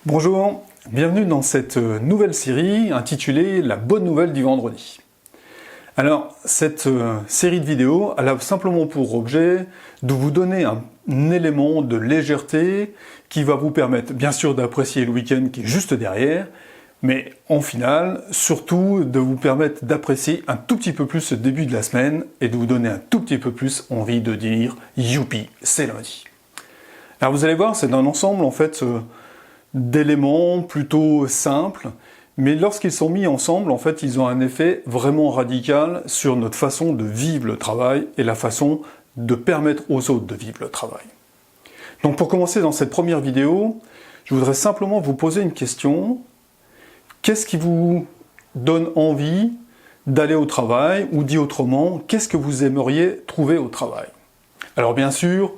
Bonjour, bienvenue dans cette nouvelle série intitulée « La bonne nouvelle du vendredi ». Alors, cette série de vidéos, elle a simplement pour objet de vous donner un élément de légèreté qui va vous permettre, bien sûr, d'apprécier le week-end qui est juste derrière, mais en final, surtout, de vous permettre d'apprécier un tout petit peu plus ce début de la semaine et de vous donner un tout petit peu plus envie de dire « Youpi, c'est lundi ». Alors vous allez voir, c'est un ensemble, en fait, d'éléments plutôt simples, mais lorsqu'ils sont mis ensemble, en fait, ils ont un effet vraiment radical sur notre façon de vivre le travail et la façon de permettre aux autres de vivre le travail. Donc pour commencer dans cette première vidéo, je voudrais simplement vous poser une question. Qu'est-ce qui vous donne envie d'aller au travail, ou dit autrement, qu'est-ce que vous aimeriez trouver au travail? Alors bien sûr,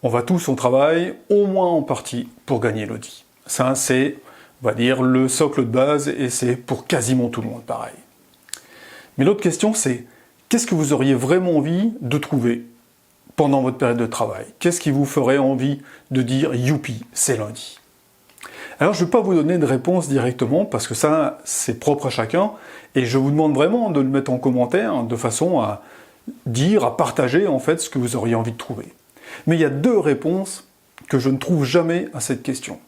on va tous au travail, au moins en partie, pour gagner le dit. Ça, c'est, on va dire, le socle de base, et c'est pour quasiment tout le monde pareil. Mais l'autre question, c'est qu'est-ce que vous auriez vraiment envie de trouver pendant votre période de travail? Qu'est-ce qui vous ferait envie de dire « Youpi, c'est lundi ». Alors, je ne vais pas vous donner de réponse directement, parce que ça, c'est propre à chacun, et je vous demande vraiment de le mettre en commentaire, de façon à dire, à partager, en fait, ce que vous auriez envie de trouver. Mais il y a deux réponses que je ne trouve jamais à cette question.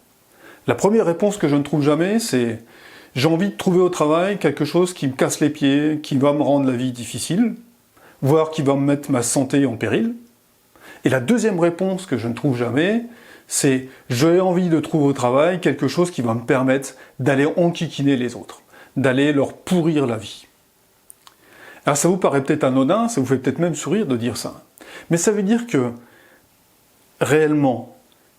La première réponse que je ne trouve jamais, c'est « j'ai envie de trouver au travail quelque chose qui me casse les pieds, qui va me rendre la vie difficile, voire qui va me mettre ma santé en péril ». Et la deuxième réponse que je ne trouve jamais, c'est « j'ai envie de trouver au travail quelque chose qui va me permettre d'aller enquiquiner les autres, d'aller leur pourrir la vie ». Alors ça vous paraît peut-être anodin, ça vous fait peut-être même sourire de dire ça. Mais ça veut dire que, réellement,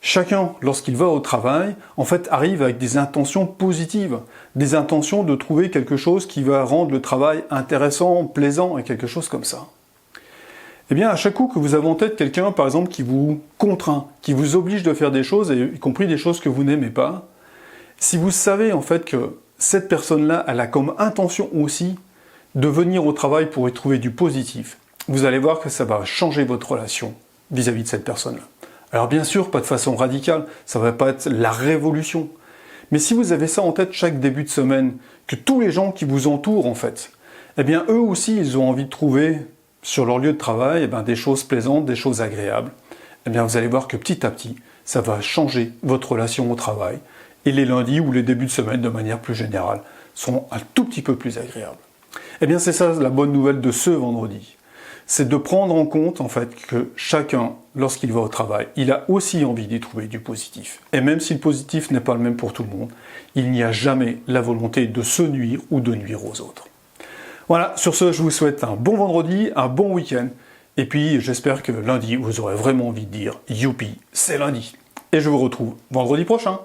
chacun, lorsqu'il va au travail, en fait, arrive avec des intentions positives, des intentions de trouver quelque chose qui va rendre le travail intéressant, plaisant, et quelque chose comme ça. Eh bien, à chaque coup que vous avez en tête quelqu'un, par exemple, qui vous contraint, qui vous oblige de faire des choses, y compris des choses que vous n'aimez pas, si vous savez, en fait, que cette personne-là, elle a comme intention aussi de venir au travail pour y trouver du positif, vous allez voir que ça va changer votre relation vis-à-vis de cette personne-là. Alors bien sûr, pas de façon radicale, ça ne va pas être la révolution. Mais si vous avez ça en tête chaque début de semaine, que tous les gens qui vous entourent en fait, eh bien eux aussi ils ont envie de trouver sur leur lieu de travail des choses plaisantes, des choses agréables, eh bien vous allez voir que petit à petit, ça va changer votre relation au travail. Et les lundis ou les débuts de semaine de manière plus générale sont un tout petit peu plus agréables. Eh bien c'est ça la bonne nouvelle de ce vendredi. C'est de prendre en compte en fait que chacun, lorsqu'il va au travail, il a aussi envie d'y trouver du positif. Et même si le positif n'est pas le même pour tout le monde, il n'y a jamais la volonté de se nuire ou de nuire aux autres. Voilà, sur ce, je vous souhaite un bon vendredi, un bon week-end, et puis j'espère que lundi, vous aurez vraiment envie de dire « Youpi, c'est lundi !» Et je vous retrouve vendredi prochain.